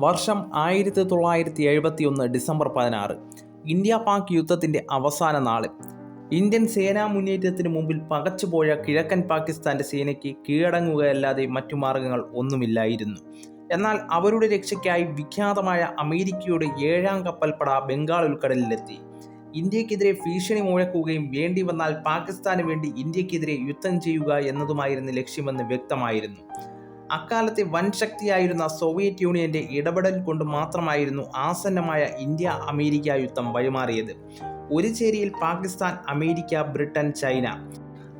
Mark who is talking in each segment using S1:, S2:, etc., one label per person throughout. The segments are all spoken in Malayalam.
S1: വർഷം 1971 ഡിസംബർ 16. ഇന്ത്യ പാക് യുദ്ധത്തിൻ്റെ അവസാന നാള്. ഇന്ത്യൻ സേനാ മുന്നേറ്റത്തിന് മുമ്പിൽ പകച്ചുപോയ കിഴക്കൻ പാകിസ്ഥാൻ്റെ സേനയ്ക്ക് കീഴടങ്ങുകയല്ലാതെ മറ്റു മാർഗങ്ങൾ ഒന്നുമില്ലായിരുന്നു. എന്നാൽ അവരുടെ രക്ഷയ്ക്കായി വിഖ്യാതമായ അമേരിക്കയുടെ 7ാം കപ്പൽപ്പട ബംഗാൾ ഉൾക്കടലിലെത്തി. ഇന്ത്യക്കെതിരെ ഭീഷണി മുഴക്കുകയും വേണ്ടി വന്നാൽ പാകിസ്ഥാന് വേണ്ടി ഇന്ത്യക്കെതിരെ യുദ്ധം ചെയ്യുക എന്നതുമായിരുന്നു ലക്ഷ്യമെന്ന് വ്യക്തമായിരുന്നു. അക്കാലത്തെ വൻ ശക്തിയായിരുന്ന സോവിയറ്റ് യൂണിയന്റെ ഇടപെടൽ കൊണ്ട് മാത്രമായിരുന്നു ആസന്നമായ ഇന്ത്യ അമേരിക്ക യുദ്ധം വഴിമാറിയത്. ഒരു ചേരിയിൽ പാകിസ്ഥാൻ, അമേരിക്ക, ബ്രിട്ടൻ, ചൈന,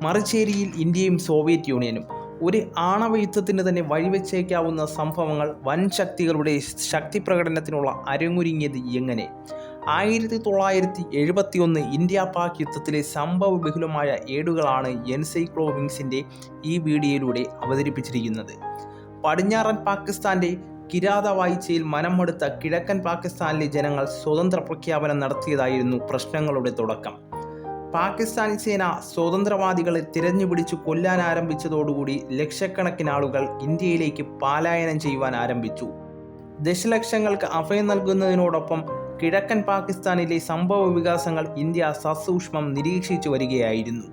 S1: മറുചേരിയിൽ ഇന്ത്യയും സോവിയറ്റ് യൂണിയനും. ഒരു ആണവ യുദ്ധത്തിന് തന്നെ വഴിവെച്ചേക്കാവുന്ന സംഭവങ്ങൾ വൻ ശക്തികളുടെ ശക്തി പ്രകടനത്തിനുള്ള അരങ്ങൊരുങ്ങിയത് എങ്ങനെ? 1971 ഇന്ത്യ പാക് യുദ്ധത്തിലെ സംഭവ ബഹുലമായ ഏടുകളാണ് എൻസൈക്ലോവിങ്സിൻ്റെ ഈ വീഡിയോയിലൂടെ അവതരിപ്പിച്ചിരിക്കുന്നത്. പടിഞ്ഞാറൻ പാകിസ്ഥാന്റെ കിരാത വാഴ്ചയിൽ മനംമടുത്ത കിഴക്കൻ പാകിസ്ഥാനിലെ ജനങ്ങൾ സ്വതന്ത്ര പ്രഖ്യാപനം നടത്തിയതായിരുന്നു പ്രശ്നങ്ങളുടെ തുടക്കം. പാകിസ്ഥാനി സേന സ്വതന്ത്രവാദികളെ തിരഞ്ഞുപിടിച്ചു കൊല്ലാൻ ആരംഭിച്ചതോടുകൂടി ലക്ഷക്കണക്കിന് ആളുകൾ ഇന്ത്യയിലേക്ക് പലായനം ചെയ്യുവാൻ ആരംഭിച്ചു. ദശലക്ഷങ്ങൾക്ക് അഭയം നൽകുന്നതിനോടൊപ്പം കിഴക്കൻ പാകിസ്ഥാനിലെ സംഭവ വികാസങ്ങൾ ഇന്ത്യ സസൂക്ഷ്മം നിരീക്ഷിച്ചു വരികയായിരുന്നു.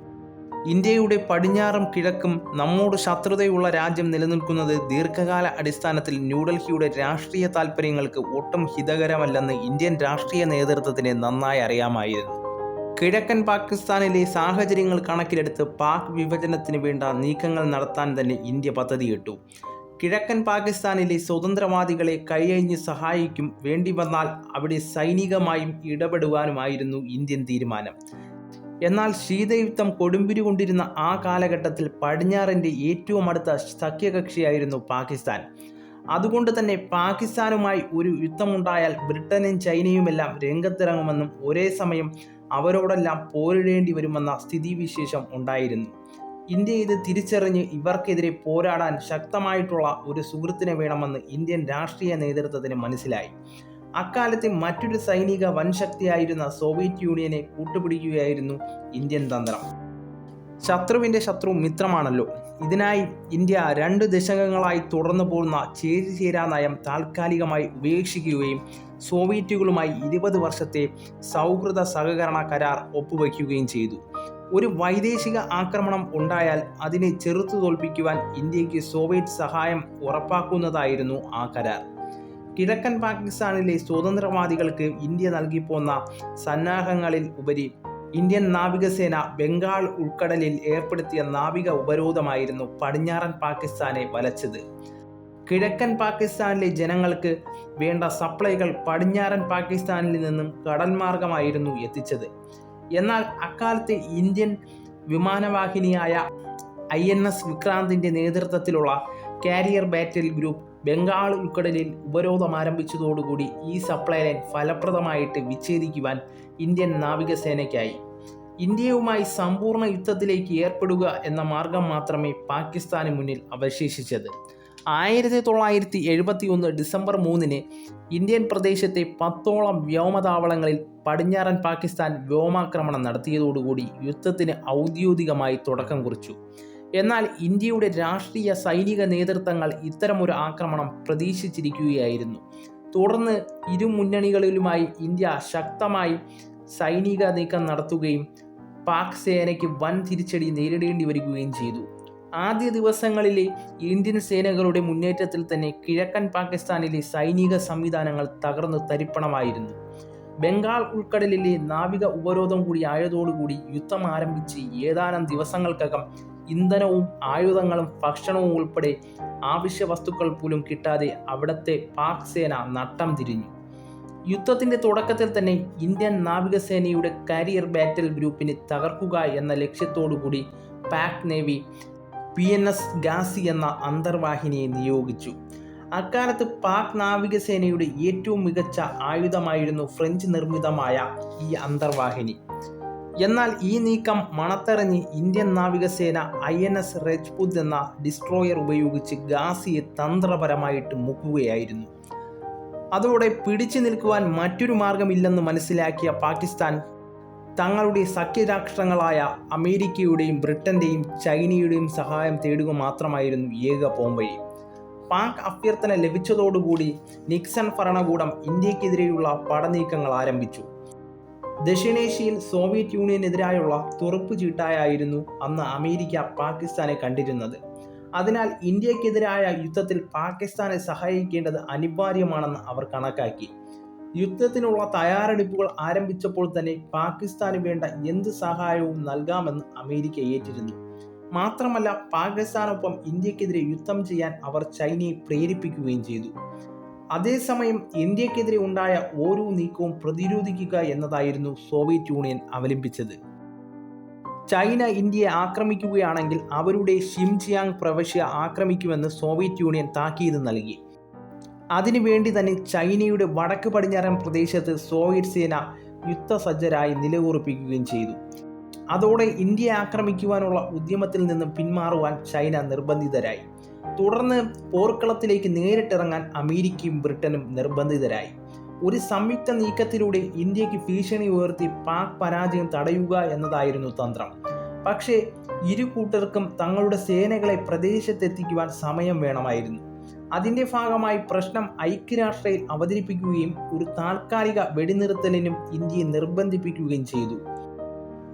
S1: ഇന്ത്യയുടെ പടിഞ്ഞാറും കിഴക്കും നമ്മോട് ശത്രുതയുള്ള രാജ്യം നിലനിൽക്കുന്നത് ദീർഘകാല അടിസ്ഥാനത്തിൽ ന്യൂഡൽഹിയുടെ രാഷ്ട്രീയ താൽപ്പര്യങ്ങൾക്ക് ഒട്ടും ഹിതകരമല്ലെന്ന് ഇന്ത്യൻ രാഷ്ട്രീയ നേതൃത്വത്തിന് നന്നായി അറിയാമായിരുന്നു. കിഴക്കൻ പാകിസ്ഥാനിലെ സാഹചര്യങ്ങൾ കണക്കിലെടുത്ത് പാക് വിഭജനത്തിന് വേണ്ട നീക്കങ്ങൾ നടത്താൻ തന്നെ ഇന്ത്യ പദ്ധതിയിട്ടു. കിഴക്കൻ പാകിസ്ഥാനിലെ സ്വതന്ത്രവാദികളെ കൈയഴിഞ്ഞ് സഹായിക്കും, വേണ്ടി വന്നാൽ അവിടെ സൈനികമായും ഇടപെടുവാനുമായിരുന്നു ഇന്ത്യൻ തീരുമാനം. എന്നാൽ ശീതയുദ്ധം കൊടുമ്പിരി കൊണ്ടിരുന്ന ആ കാലഘട്ടത്തിൽ പടിഞ്ഞാറിൻ്റെ ഏറ്റവും അടുത്ത സഖ്യകക്ഷിയായിരുന്നു പാകിസ്ഥാൻ. അതുകൊണ്ട് തന്നെ പാകിസ്ഥാനുമായി ഒരു യുദ്ധമുണ്ടായാൽ ബ്രിട്ടനും ചൈനയുമെല്ലാം രംഗത്തിറങ്ങുമെന്നും ഒരേ സമയം അവരോടെല്ലാം പോരിടേണ്ടി വരുമെന്ന സ്ഥിതിവിശേഷം ഉണ്ടായിരുന്നു. ഇന്ത്യ ഇത് തിരിച്ചറിഞ്ഞ് ഇവർക്കെതിരെ പോരാടാൻ ശക്തമായിട്ടുള്ള ഒരു സുഹൃത്തിനെ വേണമെന്ന് ഇന്ത്യൻ രാഷ്ട്രീയ നേതൃത്വത്തിന് മനസ്സിലായി. അക്കാലത്തെ മറ്റൊരു സൈനിക വൻശക്തിയായിരുന്ന സോവിയറ്റ് യൂണിയനെ കൂട്ടുപിടിക്കുകയായിരുന്നു ഇന്ത്യൻ തന്ത്രം. ശത്രുവിൻ്റെ ശത്രു മിത്രമാണല്ലോ. ഇതിനായി ഇന്ത്യ 2 ദശകങ്ങളായി തുടർന്നു പോകുന്ന ചേരിചേരാ നയം താൽക്കാലികമായി ഉപേക്ഷിക്കുകയും സോവിയറ്റുകളുമായി 20 വർഷത്തെ സൗഹൃദ സഹകരണ കരാർ ഒപ്പുവയ്ക്കുകയും ചെയ്തു. ഒരു വൈദേശിക ആക്രമണം ഉണ്ടായാൽ അതിനെ ചെറുത്തു തോൽപ്പിക്കുവാൻ ഇന്ത്യക്ക് സോവിയറ്റ് സഹായം ഉറപ്പാക്കുന്നതായിരുന്നു ആ കരാർ. കിഴക്കൻ പാകിസ്ഥാനിലെ സ്വതന്ത്രവാദികൾക്ക് ഇന്ത്യ നൽകിപ്പോന്ന സന്നാഹങ്ങളിൽ ഉപരി ഇന്ത്യൻ നാവികസേന ബംഗാൾ ഉൾക്കടലിൽ ഏർപ്പെടുത്തിയ നാവിക ഉപരോധമായിരുന്നു പടിഞ്ഞാറൻ പാകിസ്ഥാനെ വലച്ചത്. കിഴക്കൻ പാകിസ്ഥാനിലെ ജനങ്ങൾക്ക് വേണ്ട സപ്ലൈകൾ പടിഞ്ഞാറൻ പാകിസ്ഥാനിൽ നിന്നും കടൽ മാർഗമായിരുന്നു എത്തിച്ചത്. എന്നാൽ അക്കാലത്തെ ഇന്ത്യൻ വിമാനവാഹിനിയായ INS വിക്രാന്തിൻ്റെ നേതൃത്വത്തിലുള്ള കാരിയർ ബാറ്റൽ ഗ്രൂപ്പ് ബംഗാൾ ഉൾക്കടലിൽ ഉപരോധം ആരംഭിച്ചതോടുകൂടി ഈ സപ്ലൈ ലൈൻ ഫലപ്രദമായിട്ട് വിച്ഛേദിക്കുവാൻ ഇന്ത്യൻ നാവികസേനയ്ക്കായി. ഇന്ത്യയുമായി സമ്പൂർണ്ണ യുദ്ധത്തിലേക്ക് ഏർപ്പെടുക എന്ന മാർഗം മാത്രമേ പാകിസ്ഥാന് മുന്നിൽ അവശേഷിച്ചത്. 1971 ഡിസംബർ 3 ഇന്ത്യൻ പ്രദേശത്തെ 10ഓളം വ്യോമതാവളങ്ങളിൽ പടിഞ്ഞാറൻ പാകിസ്ഥാൻ വ്യോമാക്രമണം നടത്തിയതോടുകൂടി യുദ്ധത്തിന് ഔദ്യോഗികമായി തുടക്കം കുറിച്ചു. എന്നാൽ ഇന്ത്യയുടെ രാഷ്ട്രീയ സൈനിക നേതൃത്വങ്ങൾ ഇത്തരമൊരു ആക്രമണം പ്രതീക്ഷിച്ചിരിക്കുകയായിരുന്നു. തുടർന്ന് ഇരു മുന്നണികളിലുമായി ഇന്ത്യ ശക്തമായി സൈനിക നീക്കം നടത്തുകയും പാക് സേനയ്ക്ക് വൻ തിരിച്ചടി നേരിടേണ്ടി വരികയും ചെയ്തു. ആദ്യ ദിവസങ്ങളിലെ ഇന്ത്യൻ സേനകളുടെ മുന്നേറ്റത്തിൽ തന്നെ കിഴക്കൻ പാകിസ്ഥാനിലെ സൈനിക സംവിധാനങ്ങൾ തകർന്നു തരിപ്പണമായിരുന്നു. ബംഗാൾ ഉൾക്കടലിലെ നാവിക ഉപരോധം കൂടി ആയതോടുകൂടി യുദ്ധം ആരംഭിച്ച് ഏതാനും ദിവസങ്ങൾക്കകം ഇന്ധനവും ആയുധങ്ങളും ഭക്ഷണവും ഉൾപ്പെടെ ആവശ്യ വസ്തുക്കൾ പോലും കിട്ടാതെ അവിടുത്തെ പാക് സേന നട്ടം തിരിഞ്ഞു. യുദ്ധത്തിൻ്റെ തുടക്കത്തിൽ തന്നെ ഇന്ത്യൻ നാവികസേനയുടെ കാരിയർ ബാറ്റൽ ഗ്രൂപ്പിനെ തകർക്കുക എന്ന ലക്ഷ്യത്തോടുകൂടി പാക് നേവി PNS ഗാസി എന്ന അന്തർവാഹിനിയെ നിയോഗിച്ചു. അക്കാലത്ത് പാക് നാവികസേനയുടെ ഏറ്റവും മികച്ച ആയുധമായിരുന്നു ഫ്രഞ്ച് നിർമ്മിതമായ ഈ അന്തർവാഹിനി. എന്നാൽ ഈ നീക്കം മണത്തെറിഞ്ഞ് ഇന്ത്യൻ നാവികസേന INS രജ്പുത് എന്ന ഡിസ്ട്രോയർ ഉപയോഗിച്ച് ഗാസിയെ തന്ത്രപരമായിട്ട് മുക്കുകയായിരുന്നു. അതോടെ പിടിച്ചു നിൽക്കുവാൻ മറ്റൊരു മാർഗമില്ലെന്ന് മനസ്സിലാക്കിയ പാകിസ്ഥാൻ തങ്ങളുടെ സഖ്യരാഷ്ട്രങ്ങളായ അമേരിക്കയുടെയും ബ്രിട്ടൻ്റെയും ചൈനയുടെയും സഹായം തേടുക മാത്രമായിരുന്നു ഏക പോംവഴി. പാക് അഭ്യർത്ഥന ലഭിച്ചതോടുകൂടി നിക്സൺ ഭരണകൂടം ഇന്ത്യക്കെതിരെയുള്ള പടനീക്കങ്ങൾ ആരംഭിച്ചു. ദക്ഷിണേഷ്യയിൽ സോവിയറ്റ് യൂണിയനെതിരായുള്ള തുറുപ്പുചീട്ടായിരുന്നു അന്ന് അമേരിക്ക പാകിസ്ഥാനെ കണ്ടിരുന്നത്. അതിനാൽ ഇന്ത്യക്കെതിരായ യുദ്ധത്തിൽ പാകിസ്ഥാനെ സഹായിക്കേണ്ടത് അനിവാര്യമാണെന്ന് അവർ കണക്കാക്കി. യുദ്ധത്തിനുള്ള തയ്യാറെടുപ്പുകൾ ആരംഭിച്ചപ്പോൾ തന്നെ പാകിസ്ഥാന് വേണ്ട എന്ത് സഹായവും നൽകാമെന്ന് അമേരിക്ക ഏറ്റിരുന്നു. മാത്രമല്ല, പാകിസ്ഥാനൊപ്പം ഇന്ത്യക്കെതിരെ യുദ്ധം ചെയ്യാൻ അവർ ചൈനയെ പ്രേരിപ്പിക്കുകയും ചെയ്തു. അതേസമയം ഇന്ത്യക്കെതിരെ ഉണ്ടായ ഓരോ നീക്കവും പ്രതിരോധിക്കുക എന്നതായിരുന്നു സോവിയറ്റ് യൂണിയൻ അവലംബിച്ചത്. ചൈന ഇന്ത്യയെ ആക്രമിക്കുകയാണെങ്കിൽ അവരുടെ ഷിൻജിയാങ് പ്രവിശ്യ ആക്രമിക്കുമെന്ന് സോവിയറ്റ് യൂണിയൻ താക്കീത് നൽകി. അതിനുവേണ്ടി തന്നെ ചൈനയുടെ വടക്ക് പടിഞ്ഞാറൻ പ്രദേശത്ത് സോവിയറ്റ് സേന യുദ്ധസജ്ജരായി നിലയുറപ്പിക്കുകയും ചെയ്തു. അതോടെ ഇന്ത്യയെ ആക്രമിക്കുവാനുള്ള ഉദ്യമത്തിൽ നിന്നും പിന്മാറുവാൻ ചൈന നിർബന്ധിതരായി. തുടർന്ന് പോർക്കളത്തിലേക്ക് നേരിട്ടിറങ്ങാൻ അമേരിക്കയും ബ്രിട്ടനും നിർബന്ധിതരായി. ഒരു സംയുക്ത നീക്കത്തിലൂടെ ഇന്ത്യക്ക് ഭീഷണി ഉയർത്തി പാക് പരാജയം തടയുക എന്നതായിരുന്നു തന്ത്രം. പക്ഷേ ഇരു കൂട്ടർക്കും തങ്ങളുടെ സേനകളെ പ്രദേശത്തെത്തിക്കുവാൻ സമയം വേണമായിരുന്നു. അതിൻ്റെ ഭാഗമായി പ്രശ്നം ഐക്യരാഷ്ട്രയിൽ അവതരിപ്പിക്കുകയും ഒരു താൽക്കാലിക വെടിനിർത്തലിനും ഇന്ത്യയെ നിർബന്ധിപ്പിക്കുകയും ചെയ്തു.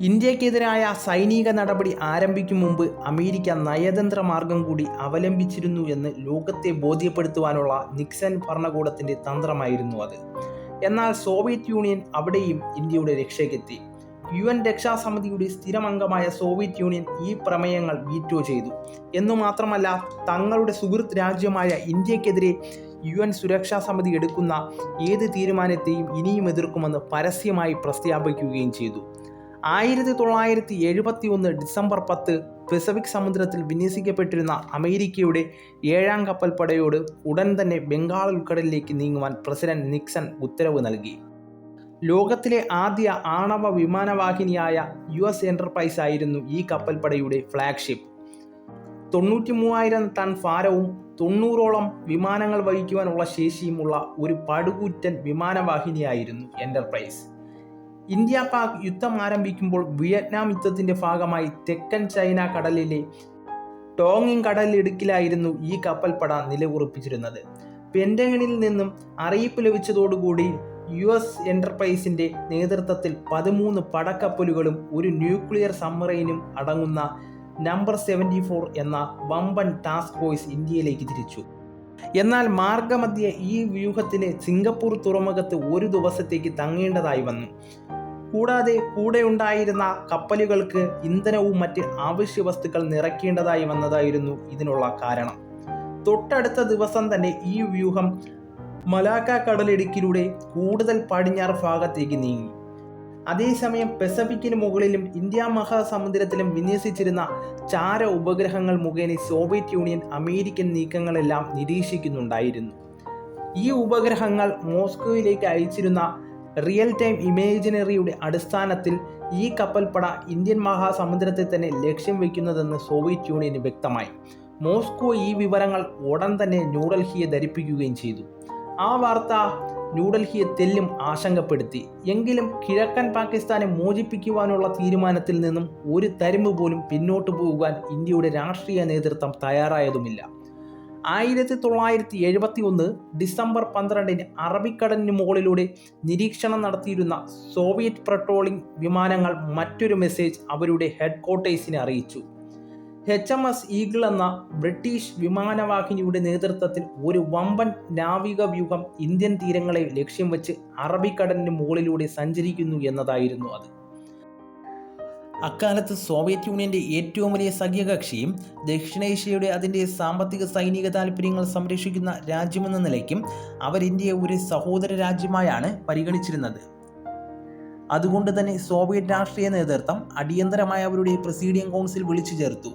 S1: ഇന്ത്യക്കെതിരായ സൈനിക നടപടി ആരംഭിക്കും മുമ്പ് അമേരിക്ക നയതന്ത്ര മാർഗം കൂടി അവലംബിച്ചിരുന്നു എന്ന് ലോകത്തെ ബോധ്യപ്പെടുത്തുവാനുള്ള നിക്സൺ ഭരണകൂടത്തിൻ്റെ തന്ത്രമായിരുന്നു അത്. എന്നാൽ സോവിയറ്റ് യൂണിയൻ അവിടെയും ഇന്ത്യയുടെ രക്ഷയ്ക്കെത്തി. UN രക്ഷാസമിതിയുടെ സ്ഥിരമംഗമായ സോവിയറ്റ് യൂണിയൻ ഈ പ്രമേയങ്ങൾ വീറ്റോ ചെയ്തു. എന്നു മാത്രമല്ല, തങ്ങളുടെ സുഹൃത്ത് രാജ്യമായ ഇന്ത്യക്കെതിരെ UN സുരക്ഷാ സമിതി എടുക്കുന്ന ഏത് തീരുമാനത്തെയും ഇനിയും എതിർക്കുമെന്ന് പരസ്യമായി പ്രഖ്യാപിക്കുകയും ചെയ്തു. 1971 ഡിസംബർ 10 പസഫിക് സമുദ്രത്തിൽ വിന്യസിക്കപ്പെട്ടിരുന്ന അമേരിക്കയുടെ 7ാം കപ്പൽപ്പടയോട് ഉടൻ തന്നെ ബംഗാൾ ഉൾക്കടലിലേക്ക് നീങ്ങുവാൻ പ്രസിഡന്റ് നിക്സൺ ഉത്തരവ് നൽകി. ലോകത്തിലെ ആദ്യ ആണവ വിമാനവാഹിനിയായ US എൻ്റർപ്രൈസ് ആയിരുന്നു ഈ കപ്പൽപ്പടയുടെ ഫ്ലാഗ്ഷിപ്പ്. 93,000 ടൺ ഭാരവും 90ഓളം വിമാനങ്ങൾ വഹിക്കുവാനുള്ള ശേഷിയുമുള്ള ഒരു പടുകൂറ്റൻ വിമാനവാഹിനിയായിരുന്നു എൻ്റർപ്രൈസ്. ഇന്ത്യ പാക് യുദ്ധം ആരംഭിക്കുമ്പോൾ വിയറ്റ്നാം യുദ്ധത്തിൻ്റെ ഭാഗമായി തെക്കൻ ചൈന കടലിലെ ടോങ്ങിങ് കടലിടുക്കിലായിരുന്നു ഈ കപ്പൽപ്പട നിലയുറപ്പിച്ചിരുന്നത്. പെൻറ്റഗണിൽ നിന്നും അറിയിപ്പ് ലഭിച്ചതോടുകൂടി US എൻ്റർപ്രൈസിൻ്റെ നേതൃത്വത്തിൽ 13 പടക്കപ്പലുകളും ഒരു ന്യൂക്ലിയർ സബ്മറൈനും അടങ്ങുന്ന നമ്പർ 74 എന്ന വമ്പൻ ടാസ്ക് ഫോഴ്സ് ഇന്ത്യയിലേക്ക് തിരിച്ചു. എന്നാൽ മാർഗമധ്യേ ഈ വ്യൂഹത്തിന് സിംഗപ്പൂർ തുറമുഖത്ത് ഒരു ദിവസത്തേക്ക് തങ്ങേണ്ടതായി വന്നു. കൂടാതെ കൂടെയുണ്ടായിരുന്ന കപ്പലുകൾക്ക് ഇന്ധനവും മറ്റ് ആവശ്യ വസ്തുക്കൾ നിറയ്ക്കേണ്ടതായി വന്നതായിരുന്നു ഇതിനുള്ള കാരണം. തൊട്ടടുത്ത ദിവസം തന്നെ ഈ വ്യൂഹം മലാക്ക കടലിടുക്കിലൂടെ കൂടുതൽ പടിഞ്ഞാറ് ഭാഗത്തേക്ക് നീങ്ങി. അതേസമയം പസഫിക്കിന് മുകളിലും ഇന്ത്യ മഹാസമുദ്രത്തിലും വിന്യസിച്ചിരുന്ന ചാര ഉപഗ്രഹങ്ങൾ മുഖേന സോവിയറ്റ് യൂണിയൻ അമേരിക്കൻ നീക്കങ്ങളെല്ലാം നിരീക്ഷിക്കുന്നുണ്ടായിരുന്നു. ഈ ഉപഗ്രഹങ്ങൾ മോസ്കോയിലേക്ക് അയച്ചിരുന്ന റിയൽ ടൈം ഇമേജിനറിയുടെ അടിസ്ഥാനത്തിൽ ഈ കപ്പൽപ്പട ഇന്ത്യൻ മഹാസമുദ്രത്തെ തന്നെ ലക്ഷ്യം വയ്ക്കുന്നതെന്ന് സോവിയറ്റ് യൂണിയന് വ്യക്തമായി. മോസ്കോ ഈ വിവരങ്ങൾ ഉടൻ തന്നെ ന്യൂഡൽഹിയെ ധരിപ്പിക്കുകയും ചെയ്തു. ആ വാർത്ത ന്യൂഡൽഹിയെ തെല്ലും ആശങ്കപ്പെടുത്തി. എങ്കിലും കിഴക്കൻ പാകിസ്ഥാനെ മോചിപ്പിക്കുവാനുള്ള തീരുമാനത്തിൽ നിന്നും ഒരു തരിമ്പ് പോലും പിന്നോട്ടു പോകുവാൻ ഇന്ത്യയുടെ രാഷ്ട്രീയ നേതൃത്വം തയ്യാറായതുമില്ല. 1971 ഡിസംബർ 12 അറബിക്കടലിന് മുകളിലൂടെ നിരീക്ഷണം നടത്തിയിരുന്ന സോവിയറ്റ് പെട്രോളിംഗ് വിമാനങ്ങൾ മറ്റൊരു മെസ്സേജ് അവരുടെ ഹെഡ്ക്വാർട്ടേഴ്സിനെ അറിയിച്ചു. HMS ഈഗിൾ എന്ന ബ്രിട്ടീഷ് വിമാനവാഹിനിയുടെ നേതൃത്വത്തിൽ ഒരു വമ്പൻ നാവിക വ്യൂഹം ഇന്ത്യൻ തീരങ്ങളെ ലക്ഷ്യം വെച്ച് അറബിക്കടലിന് മുകളിലൂടെ സഞ്ചരിക്കുന്നു എന്നതായിരുന്നു അത്. അക്കാലത്ത് സോവിയറ്റ് യൂണിയൻ്റെ ഏറ്റവും വലിയ സഖ്യകക്ഷിയും ദക്ഷിണേഷ്യയുടെ അതിൻ്റെ സാമ്പത്തിക സൈനിക താൽപ്പര്യങ്ങൾ സംരക്ഷിക്കുന്ന രാജ്യമെന്ന നിലയ്ക്കും അവർ ഇന്ത്യയെ ഒരു സഹോദര രാജ്യമായാണ് പരിഗണിച്ചിരുന്നത്. അതുകൊണ്ട് തന്നെ സോവിയറ്റ് രാഷ്ട്രീയ നേതൃത്വം അടിയന്തരമായി അവരുടെ പ്രസിഡിയം കൗൺസിൽ വിളിച്ചു ചേർത്തു.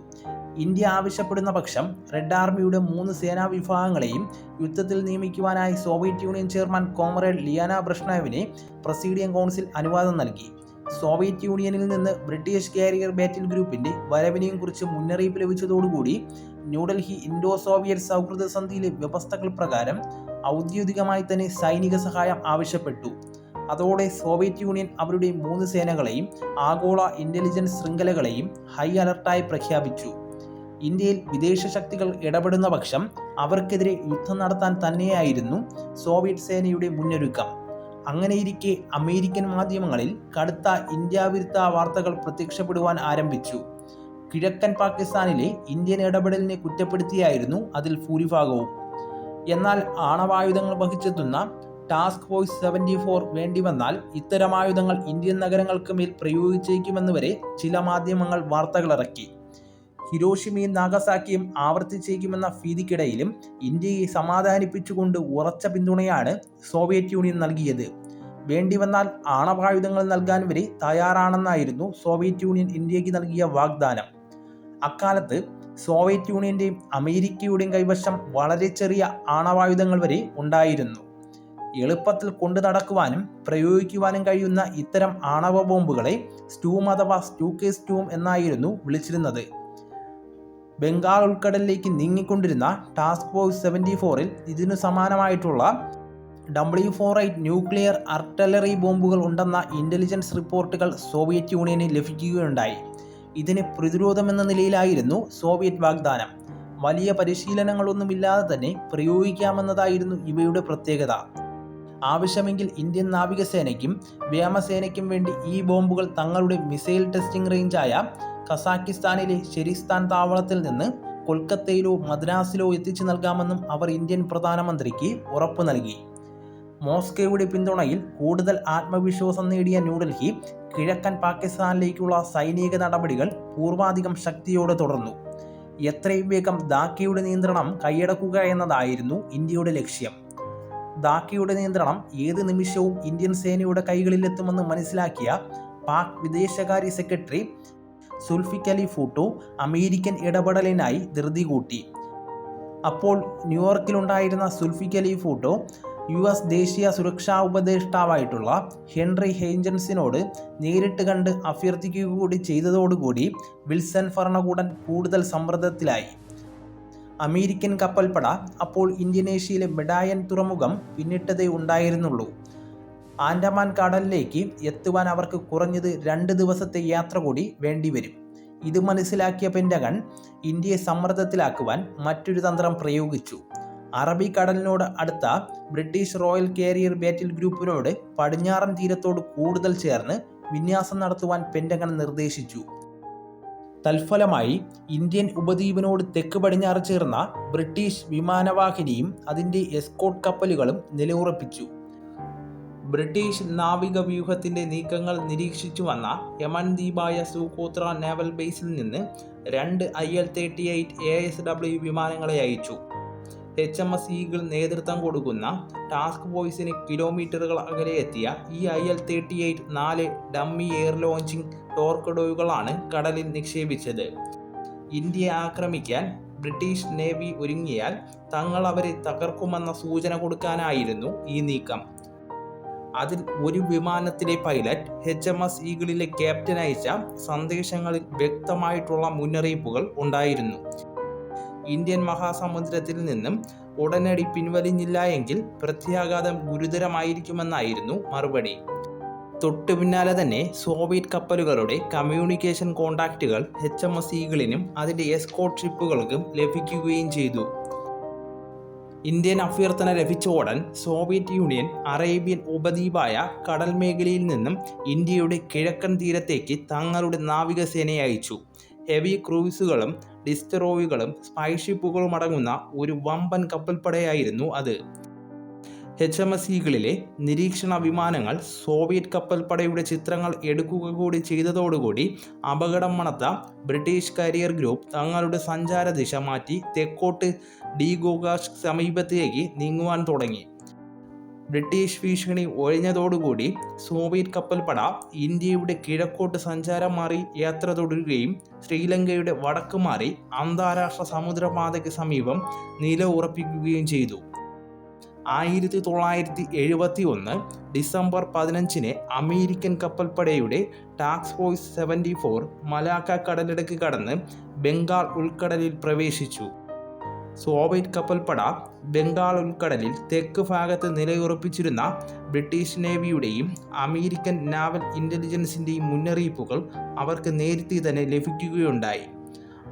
S1: ഇന്ത്യ ആവശ്യപ്പെടുന്ന പക്ഷം റെഡ് ആർമിയുടെ 3 സേനാ വിഭാഗങ്ങളെയും യുദ്ധത്തിൽ നിയമിക്കുവാനായി സോവിയറ്റ് യൂണിയൻ ചെയർമാൻ കോമ്രേഡ് ലിയാന ബ്രഷ്നേവിനെ പ്രസിഡിയം കൗൺസിൽ അനുവാദം നൽകി. സോവിയറ്റ് യൂണിയനിൽ നിന്ന് ബ്രിട്ടീഷ് കാരിയർ ബാറ്റിൽ ഗ്രൂപ്പിൻ്റെ വരവിനെയും കുറിച്ച് മുന്നറിയിപ്പ് ലഭിച്ചതോടുകൂടി ന്യൂഡൽഹി ഇൻഡോ സോവിയറ്റ് സൗഹൃദ സന്ധിയിലെ വ്യവസ്ഥകൾ പ്രകാരം ഔദ്യോഗികമായി തന്നെ സൈനിക സഹായം ആവശ്യപ്പെട്ടു. അതോടെ സോവിയറ്റ് യൂണിയൻ അവരുടെ 3 സേനകളെയും ആഗോള ഇൻ്റലിജൻസ് ശൃംഖലകളെയും ഹൈ അലർട്ടായി പ്രഖ്യാപിച്ചു. ഇന്ത്യയിൽ വിദേശ ശക്തികൾ ഇടപെടുന്ന പക്ഷം അവർക്കെതിരെ യുദ്ധം നടത്താൻ തന്നെയായിരുന്നു സോവിയറ്റ് സേനയുടെ മുന്നൊരുക്കം. അങ്ങനെയിരിക്കെ അമേരിക്കൻ മാധ്യമങ്ങളിൽ കടുത്ത ഇന്ത്യ വിരുദ്ധ വാർത്തകൾ പ്രത്യക്ഷപ്പെടുവാൻ ആരംഭിച്ചു. കിഴക്കൻ പാകിസ്ഥാനിലെ ഇന്ത്യൻ ഇടപെടലിനെ കുറ്റപ്പെടുത്തിയായിരുന്നു അതിൽ ഭൂരിഭാഗവും. എന്നാൽ ആണവായുധങ്ങൾ വഹിച്ചെത്തുന്ന ടാസ്ക് ഫോഴ്സ് 74 വേണ്ടിവന്നാൽ ഇത്തരം ആയുധങ്ങൾ ഇന്ത്യൻ നഗരങ്ങൾക്ക് മേൽ പ്രയോഗിച്ചേക്കുമെന്ന് വരെ ചില മാധ്യമങ്ങൾ വാർത്തകളിറക്കി. ഹിരോഷിമയും നാഗസാക്കിയും ആവർത്തിച്ചേക്കുമെന്ന ഭീതിക്കിടയിലും ഇന്ത്യയെ സമാധാനിപ്പിച്ചുകൊണ്ട് ഉറച്ച പിന്തുണയാണ് സോവിയറ്റ് യൂണിയൻ നൽകിയത്. വേണ്ടിവന്നാൽ ആണവായുധങ്ങൾ നൽകാൻ വരെ തയ്യാറാണെന്നായിരുന്നു സോവിയറ്റ് യൂണിയൻ ഇന്ത്യക്ക് നൽകിയ വാഗ്ദാനം. അക്കാലത്ത് സോവിയറ്റ് യൂണിയന്റെയും അമേരിക്കയുടെയും കൈവശം വളരെ ചെറിയ ആണവായുധങ്ങൾ വരെ ഉണ്ടായിരുന്നു. എളുപ്പത്തിൽ കൊണ്ടു നടക്കുവാനും പ്രയോഗിക്കുവാനും കഴിയുന്ന ഇത്തരം ആണവ ബോംബുകളെ സ്റ്റൂം അഥവാ സ്റ്റൂക്കെ സ്റ്റൂം എന്നായിരുന്നു വിളിച്ചിരുന്നത്. ബംഗാൾ ഉൾക്കടലിലേക്ക് നീങ്ങിക്കൊണ്ടിരുന്ന ടാസ്ക് ഫോഴ്സ് 74-ൽ ഇതിനു സമാനമായിട്ടുള്ള W48 ന്യൂക്ലിയർ ആർട്ടിലറി ബോംബുകൾ ഉണ്ടെന്ന ഇന്റലിജൻസ് റിപ്പോർട്ടുകൾ സോവിയറ്റ് യൂണിയന് ലഭിക്കുകയുണ്ടായി. ഇതിന് പ്രതിരോധമെന്ന നിലയിലായിരുന്നു സോവിയറ്റ് വാഗ്ദാനം. വലിയ പരിശീലനങ്ങളൊന്നുമില്ലാതെ തന്നെ പ്രയോഗിക്കാമെന്നതായിരുന്നു ഇവയുടെ പ്രത്യേകത. ആവശ്യമെങ്കിൽ ഇന്ത്യൻ നാവികസേനയ്ക്കും വ്യോമസേനയ്ക്കും വേണ്ടി ഈ ബോംബുകൾ തങ്ങളുടെ മിസൈൽ ടെസ്റ്റിംഗ് റേഞ്ചായ കസാക്കിസ്ഥാനിലെ ഷെരിസ്ഥാൻ താവളത്തിൽ നിന്ന് കൊൽക്കത്തയിലോ മദ്രാസിലോ എത്തിച്ചു നൽകാമെന്നും അവർ ഇന്ത്യൻ പ്രധാനമന്ത്രിക്ക് ഉറപ്പു നൽകി. മോസ്കോയുടെ പിന്തുണയിൽ കൂടുതൽ ആത്മവിശ്വാസം നേടിയ ന്യൂഡൽഹി കിഴക്കൻ പാകിസ്ഥാനിലേക്കുള്ള സൈനിക നടപടികൾ പൂർവാധികം ശക്തിയോടെ തുടർന്നു. എത്രയും വേഗം ധാക്കയുടെ നിയന്ത്രണം കൈയടക്കുക എന്നതായിരുന്നു ഇന്ത്യയുടെ ലക്ഷ്യം. ധാക്കയുടെ നിയന്ത്രണം ഏത് നിമിഷവും ഇന്ത്യൻ സേനയുടെ കൈകളിലെത്തുമെന്ന് മനസ്സിലാക്കിയ പാക് വിദേശകാര്യ സെക്രട്ടറി സുൽഫിക്കർ അലി ഭൂട്ടോ അമേരിക്കൻ ഇടപെടലിനായി ധൃതി കൂട്ടി. അപ്പോൾ ന്യൂയോർക്കിലുണ്ടായിരുന്ന സുൽഫിക്കർ അലി ഭൂട്ടോ US ദേശീയ സുരക്ഷാ ഉപദേഷ്ടാവായിട്ടുള്ള ഹെൻറി ഹേഞ്ചൻസിനോട് നേരിട്ട് കണ്ട് അഭ്യർത്ഥിക്കുക കൂടി ചെയ്തതോടുകൂടി വിൽസൺ ഭരണകൂടൻ കൂടുതൽ സമ്മർദ്ദത്തിലായി. അമേരിക്കൻ കപ്പൽപ്പട അപ്പോൾ ഇന്തോനേഷ്യയിലെ മെഡായൻ തുറമുഖം പിന്നിട്ടതേ ഉണ്ടായിരുന്നുള്ളൂ. ആൻഡമാൻ കടലിലേക്ക് എത്തുവാൻ അവർക്ക് കുറഞ്ഞത് 2 ദിവസത്തെ യാത്ര കൂടി വേണ്ടിവരും. ഇത് മനസ്സിലാക്കിയ പെൻറ്റഗൺ ഇന്ത്യയെ സമ്മർദ്ദത്തിലാക്കുവാൻ മറ്റൊരു തന്ത്രം പ്രയോഗിച്ചു. അറബിക്കടലിനോട് അടുത്ത ബ്രിട്ടീഷ് റോയൽ കാരിയർ ബാറ്റിൽ ഗ്രൂപ്പിനോട് പടിഞ്ഞാറൻ തീരത്തോട് കൂടുതൽ ചേർന്ന് വിന്യാസം നടത്തുവാൻ പെൻറ്റഗൺ നിർദ്ദേശിച്ചു. തൽഫലമായി ഇന്ത്യൻ ഉപദ്വീപിനോട് തെക്ക് പടിഞ്ഞാറ് ചേർന്ന ബ്രിട്ടീഷ് വിമാനവാഹിനിയും അതിൻ്റെ എസ്കോർട്ട് കപ്പലുകളും നിലയുറപ്പിച്ചു. ബ്രിട്ടീഷ് നാവിക വ്യൂഹത്തിൻ്റെ നീക്കങ്ങൾ നിരീക്ഷിച്ചു വന്ന യമൻ ദ്വീപായ സുഖോത്ര നേവൽ ബേസിൽ നിന്ന് 2 IL-38 ASW വിമാനങ്ങളെ അയച്ചു. HMS ഈഗിൾ നേതൃത്വം കൊടുക്കുന്ന ടാസ്ക് ഫോഴ്സിന് കിലോമീറ്ററുകൾ അകലെ എത്തിയ ഈ IL-38 4 ഡമ്മി എയർ ലോഞ്ചിങ് ടോർക്കഡോകളാണ് കടലിൽ നിക്ഷേപിച്ചത്. ഇന്ത്യയെ ആക്രമിക്കാൻ ബ്രിട്ടീഷ് നേവി ഒരുങ്ങിയാൽ തങ്ങൾ അവരെ തകർക്കുമെന്ന സൂചന കൊടുക്കാനായിരുന്നു ഈ നീക്കം. അതിൽ ഒരു വിമാനത്തിലെ പൈലറ്റ് HMS ഈഗിളിലെ ക്യാപ്റ്റൻ അയച്ച സന്ദേശങ്ങളിൽ വ്യക്തമായിട്ടുള്ള മുന്നറിയിപ്പുകൾ ഉണ്ടായിരുന്നു. ഇന്ത്യൻ മഹാസമുദ്രത്തിൽ നിന്നും ഉടനടി പിൻവലിഞ്ഞില്ല എങ്കിൽ പ്രത്യാഘാതം ഗുരുതരമായിരിക്കുമെന്നായിരുന്നു മറുപടി. തൊട്ടു പിന്നാലെ തന്നെ സോവിയറ്റ് കപ്പലുകളുടെ കമ്മ്യൂണിക്കേഷൻ കോണ്ടാക്റ്റുകൾ HMS ഈഗിളിനും അതിൻ്റെ എസ്കോർട്ട് ഷിപ്പുകൾക്കും ലഭിക്കുകയും ചെയ്തു. ഇന്ത്യൻ അഭ്യർത്ഥന ലഭിച്ച ഉടൻ സോവിയറ്റ് യൂണിയൻ അറേബ്യൻ ഉപദ്വീപായ കടൽ മേഖലയിൽ നിന്നും ഇന്ത്യയുടെ കിഴക്കൻ തീരത്തേക്ക് തങ്ങളുടെ നാവികസേനയെ അയച്ചു. ഹെവി ക്രൂയിസുകളും ഡിസ്ട്രോയികളും സ്പൈഷിപ്പുകളും അടങ്ങുന്ന ഒരു വമ്പൻ കപ്പൽപ്പടയായിരുന്നു അത്. HMS ഈഗിളിലെ നിരീക്ഷണ വിമാനങ്ങൾ സോവിയറ്റ് കപ്പൽപ്പടയുടെ ചിത്രങ്ങൾ എടുക്കുക കൂടി ചെയ്തതോടുകൂടി അപകടം മണത്ത ബ്രിട്ടീഷ് കാരിയർ ഗ്രൂപ്പ് തങ്ങളുടെ സഞ്ചാര ദിശ മാറ്റി തെക്കോട്ട് ഡീഗോഗാഷ് സമീപത്തേക്ക് നീങ്ങുവാൻ തുടങ്ങി. ബ്രിട്ടീഷ് ഭീഷണി ഒഴിഞ്ഞതോടുകൂടി സോവിയറ്റ് കപ്പൽപ്പട ഇന്ത്യയുടെ കിഴക്കോട്ട് സഞ്ചാരം മാറി യാത്ര തുടരുകയും ശ്രീലങ്കയുടെ വടക്ക് മാറി അന്താരാഷ്ട്ര സമുദ്രപാതയ്ക്ക് സമീപം നില ഉറപ്പിക്കുകയും ചെയ്തു. 1971 ഡിസംബർ 15 അമേരിക്കൻ കപ്പൽപ്പടയുടെ ടാസ്ക് ഫോഴ്സ് 74 മലാക്ക കടലിടുക്ക് കടന്ന് ബംഗാൾ ഉൾക്കടലിൽ പ്രവേശിച്ചു. സോവിയറ്റ് കപ്പൽപ്പട ബംഗാൾ ഉൾക്കടലിൽ തെക്ക് ഭാഗത്ത് നിലയുറപ്പിച്ചിരുന്ന ബ്രിട്ടീഷ് നേവിയുടെയും അമേരിക്കൻ നാവൽ ഇൻ്റലിജൻസിൻ്റെയും മുന്നറിയിപ്പുകൾ അവർക്ക് നേരത്തെ തന്നെ ലഭിക്കുകയുണ്ടായി.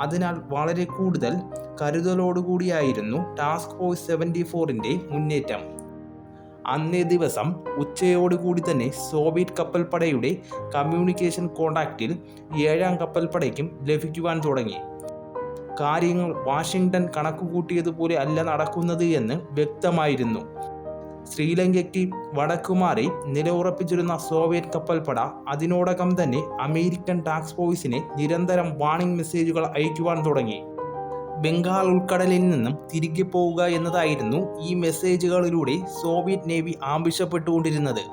S1: അതിനാൽ വളരെ കൂടുതൽ കരുതലോടുകൂടിയായിരുന്നു ടാസ്ക് ഫോഴ്സ് 74ൻ്റെ മുന്നേറ്റം. അന്നേ ദിവസം ഉച്ചയോടുകൂടി തന്നെ സോവിയറ്റ് കപ്പൽപ്പടയുടെ കമ്മ്യൂണിക്കേഷൻ കോണ്ടാക്റ്റിൽ 7ാം കപ്പൽപ്പടയ്ക്കും ലഭിക്കുവാൻ തുടങ്ങി. കാര്യങ്ങൾ വാഷിംഗ്ടൺ കണക്കുകൂട്ടിയതുപോലെ അല്ല നടക്കുന്നത് എന്ന് വ്യക്തമായിരുന്നു. ശ്രീലങ്കയ്ക്ക് വടക്കുമാറി നിലയുറപ്പിച്ചിരുന്ന സോവിയറ്റ് കപ്പൽപ്പട അതിനോടകം തന്നെ അമേരിക്കൻ ടാസ്ക് ഫോഴ്സിന് നിരന്തരം വാർണിംഗ് മെസ്സേജുകൾ അയക്കുവാൻ തുടങ്ങി. ബംഗാൾ ഉൾക്കടലിൽ നിന്നും തിരികെ പോവുക എന്നതായിരുന്നു ഈ മെസ്സേജുകളിലൂടെ സോവിയറ്റ് നേവി ആവശ്യപ്പെട്ടുകൊണ്ടിരുന്നത്.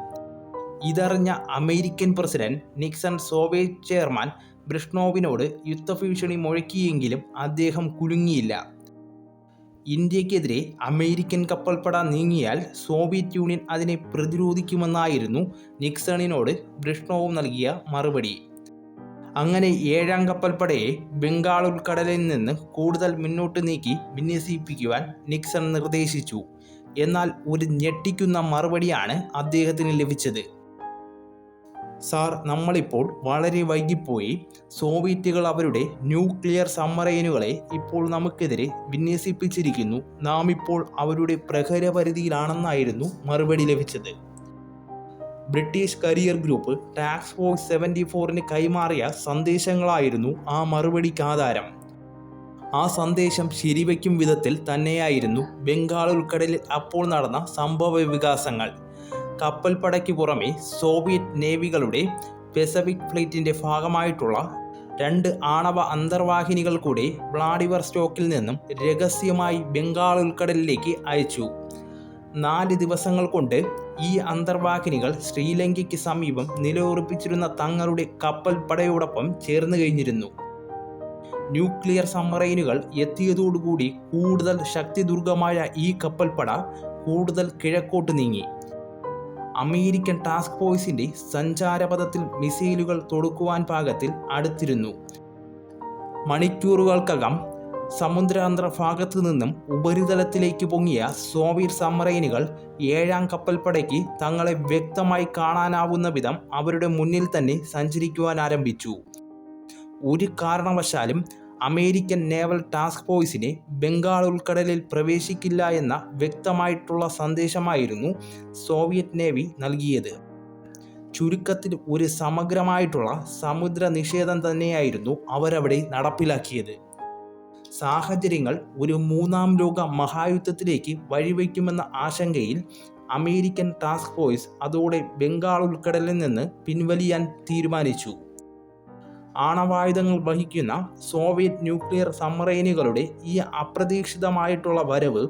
S1: ഇതറിഞ്ഞ American president Nixon Soviet chairman ബ്രിഷ്നോവിനോട് യുദ്ധഭീഷണി മുഴക്കിയെങ്കിലും അദ്ദേഹം കുലുങ്ങിയില്ല. ഇന്ത്യക്കെതിരെ അമേരിക്കൻ കപ്പൽപ്പട നീങ്ങിയാൽ സോവിയറ്റ് യൂണിയൻ അതിനെ പ്രതിരോധിക്കുമെന്നായിരുന്നു നിക്സണിനോട് ബ്രിഷ്നോവ് നൽകിയ മറുപടി. അങ്ങനെ 7ാം കപ്പൽപ്പടയെ ബംഗാൾ ഉൾക്കടലിൽ നിന്ന് കൂടുതൽ മുന്നോട്ട് നീക്കി വിന്യസിപ്പിക്കുവാൻ നിക്സൺ നിർദ്ദേശിച്ചു. എന്നാൽ ഒരു ഞെട്ടിക്കുന്ന മറുപടിയാണ് അദ്ദേഹത്തിന് ലഭിച്ചത്. സാർ, നമ്മളിപ്പോൾ വളരെ വൈകിപ്പോയി. സോവിയറ്റുകൾ അവരുടെ ന്യൂക്ലിയർ സബ്മറൈനുകളെ ഇപ്പോൾ നമുക്കെതിരെ വിന്യസിപ്പിച്ചിരിക്കുന്നു. നാം ഇപ്പോൾ അവരുടെ പ്രഹരപരിധിയിലാണെന്നായിരുന്നു മറുപടി ലഭിച്ചത്. British carrier group task force 74ന് കൈമാറിയ സന്ദേശങ്ങളായിരുന്നു ആ മറുപടിക്ക് ആധാരം. ആ സന്ദേശം ശരിവയ്ക്കും വിധത്തിൽ തന്നെയായിരുന്നു ബംഗാൾ ഉൾക്കടലിൽ അപ്പോൾ നടന്ന സംഭവ വികാസങ്ങൾ. കപ്പൽപ്പടയ്ക്ക് പുറമെ സോവിയറ്റ് നേവികളുടെ പസഫിക് ഫ്ലീറ്റിൻ്റെ ഭാഗമായിട്ടുള്ള 2 ആണവ അന്തർവാഹിനികൾ കൂടി വ്ളാഡിവസ്റ്റോക്കിൽ നിന്നും രഹസ്യമായി ബംഗാൾ ഉൾക്കടലിലേക്ക് അയച്ചു. 4 ദിവസങ്ങൾ കൊണ്ട് ഈ അന്തർവാഹിനികൾ ശ്രീലങ്കയ്ക്ക് സമീപം നിലയുറപ്പിച്ചിരുന്ന തങ്ങളുടെ കപ്പൽപ്പടയോടൊപ്പം ചേർന്ന് കഴിഞ്ഞിരുന്നു. ന്യൂക്ലിയർ സബ്മറൈനുകൾ എത്തിയതോടുകൂടി കൂടുതൽ ശക്തിദുർഗമായ ഈ കപ്പൽപ്പട കൂടുതൽ കിഴക്കോട്ട് നീങ്ങി. അമേരിക്കൻ ടാസ്ക് ഫോഴ്സിൻ്റെ സഞ്ചാരപഥത്തിൽ മിസൈലുകൾ തൊടുക്കുവാൻ പാകത്തിൽ അടുത്തിരുന്നു. മണിക്കൂറുകൾക്കകം സമുദ്രാന്തർഭാഗത്തു നിന്നും ഉപരിതലത്തിലേക്ക് പൊങ്ങിയ സോവിയറ്റ് സബ്മറൈനുകൾ 7ാം കപ്പൽപ്പടയ്ക്ക് തങ്ങളെ വ്യക്തമായി കാണാനാവുന്ന വിധം അവരുടെ മുന്നിൽ തന്നെ സഞ്ചരിക്കുവാൻ ആരംഭിച്ചു. ഒരു കാരണവശാലും അമേരിക്കൻ നേവൽ ടാസ്ക് ഫോഴ്സിനെ ബംഗാൾ ഉൾക്കടലിൽ പ്രവേശിക്കില്ല എന്ന വ്യക്തമായിട്ടുള്ള സന്ദേശമായിരുന്നു സോവിയറ്റ് നേവി നൽകിയത്. ചുരുക്കത്തിൽ ഒരു സമഗ്രമായിട്ടുള്ള സമുദ്ര നിഷേധം തന്നെയായിരുന്നു അവരവിടെ നടപ്പിലാക്കിയത്. സാഹചര്യങ്ങൾ ഒരു 3ാം ലോക മഹായുദ്ധത്തിലേക്ക് വഴിവെക്കുമെന്ന ആശങ്കയിൽ അമേരിക്കൻ ടാസ്ക് ഫോഴ്സ് അതോടെ ബംഗാൾ ഉൾക്കടലിൽ നിന്ന് പിൻവലിയാൻ തീരുമാനിച്ചു. ആണവായുധങ്ങൾ വഹിക്കുന്ന സോവിയറ്റ് ന്യൂക്ലിയർ സബ്മറൈനുകളുടെ ഈ അപ്രതീക്ഷിതമായിട്ടുള്ള വരവ്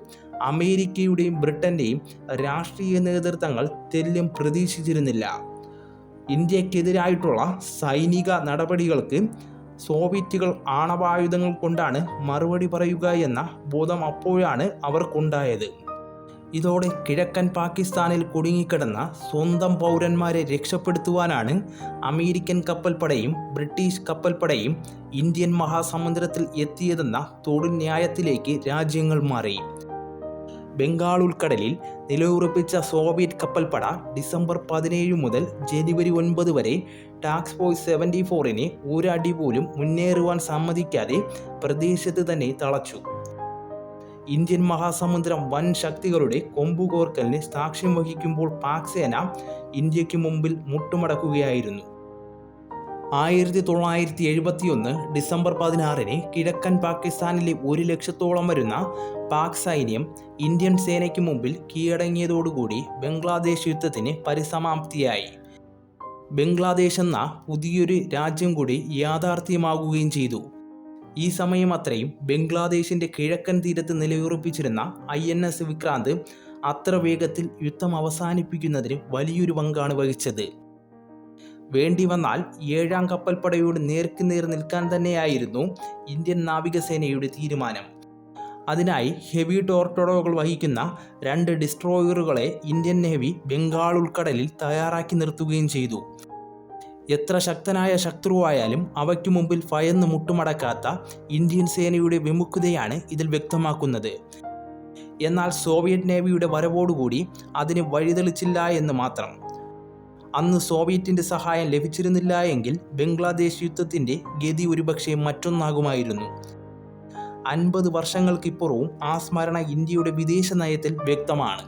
S1: അമേരിക്കയുടെയും ബ്രിട്ടൻ്റെയും രാഷ്ട്രീയ നേതൃത്വങ്ങൾ തെല്ലും പ്രതീക്ഷിച്ചിരുന്നില്ല. ഇന്ത്യക്കെതിരായിട്ടുള്ള സൈനിക നടപടികൾക്ക് സോവിയറ്റുകൾ ആണവായുധങ്ങൾ കൊണ്ടാണ് മറുപടി പറയുക എന്ന ബോധം അപ്പോഴാണ് അവർക്കുണ്ടായത്. ഇതോടെ കിഴക്കൻ പാകിസ്ഥാനിൽ കുടുങ്ങിക്കിടന്ന സ്വന്തം പൗരന്മാരെ രക്ഷപ്പെടുത്തുവാനാണ് അമേരിക്കൻ കപ്പൽപ്പടയും ബ്രിട്ടീഷ് കപ്പൽപ്പടയും ഇന്ത്യൻ മഹാസമുദ്രത്തിൽ എത്തിയതെന്ന തൊടുന്യായത്തിലേക്ക് രാജ്യങ്ങൾ മാറി. ബംഗാൾ ഉൾക്കടലിൽ നിലയുറപ്പിച്ച സോവിയറ്റ് കപ്പൽപ്പട ഡിസംബർ 17 മുതൽ ജനുവരി 9 വരെ ടാസ്ക് ഫോഴ്സ് 74നെ ഒരടി പോലും മുന്നേറുവാൻ സമ്മതിക്കാതെ പ്രദേശത്ത് തന്നെ തളച്ചു. ഇന്ത്യൻ മഹാസമുദ്രം വൻ ശക്തികളുടെ കൊമ്പുകോർക്കലിന് സാക്ഷ്യം വഹിക്കുമ്പോൾ പാക് സേന ഇന്ത്യക്ക് മുമ്പിൽ മുട്ടുമടക്കുകയായിരുന്നു. 1971 ഡിസംബർ 16 കിഴക്കൻ പാകിസ്ഥാനിലെ 1 ലക്ഷത്തോളം വരുന്ന പാക് സൈന്യം ഇന്ത്യൻ സേനയ്ക്ക് മുമ്പിൽ കീഴടങ്ങിയതോടുകൂടി ബംഗ്ലാദേശ് യുദ്ധത്തിന് പരിസമാപ്തിയായി. ബംഗ്ലാദേശ് എന്ന പുതിയൊരു രാജ്യം കൂടി യാഥാർത്ഥ്യമാകുകയും ചെയ്തു. ഈ സമയം അത്രയും ബംഗ്ലാദേശിൻ്റെ കിഴക്കൻ തീരത്ത് നിലയുറപ്പിച്ചിരുന്ന INS വിക്രാന്ത് അത്ര വേഗത്തിൽ യുദ്ധം അവസാനിപ്പിക്കുന്നതിന് വലിയൊരു പങ്കാണ് വഹിച്ചത്. വേണ്ടി വന്നാൽ 7ാം കപ്പൽപ്പടയോട് നേർക്കുനേർ നിൽക്കാൻ തന്നെയായിരുന്നു ഇന്ത്യൻ നാവികസേനയുടെ തീരുമാനം. അതിനായി ഹെവി ടോർട്ടോഡോകൾ വഹിക്കുന്ന 2 ഡിസ്ട്രോയറുകളെ ഇന്ത്യൻ നേവി ബംഗാൾ ഉൾക്കടലിൽ തയ്യാറാക്കി നിർത്തുകയും ചെയ്തു. എത്ര ശക്തനായ ശത്രുവായാലും അവയ്ക്കു മുമ്പിൽ ഭയന്ന് മുട്ടുമടക്കാത്ത ഇന്ത്യൻ സേനയുടെ വിമുഖതയാണ് ഇതിൽ വ്യക്തമാക്കുന്നത്. എന്നാൽ സോവിയറ്റ് നേവിയുടെ വരവോടുകൂടി അതിന് വഴിതെളിച്ചില്ല എന്ന് മാത്രം. അന്ന് സോവിയറ്റിൻ്റെ സഹായം ലഭിച്ചിരുന്നില്ല എങ്കിൽ ബംഗ്ലാദേശ് യുദ്ധത്തിൻ്റെ ഗതി ഒരുപക്ഷെ മറ്റൊന്നാകുമായിരുന്നു. 50 വർഷങ്ങൾക്കിപ്പുറവും ആ സ്മരണ ഇന്ത്യയുടെ വിദേശ നയത്തിൽ വ്യക്തമാണ്.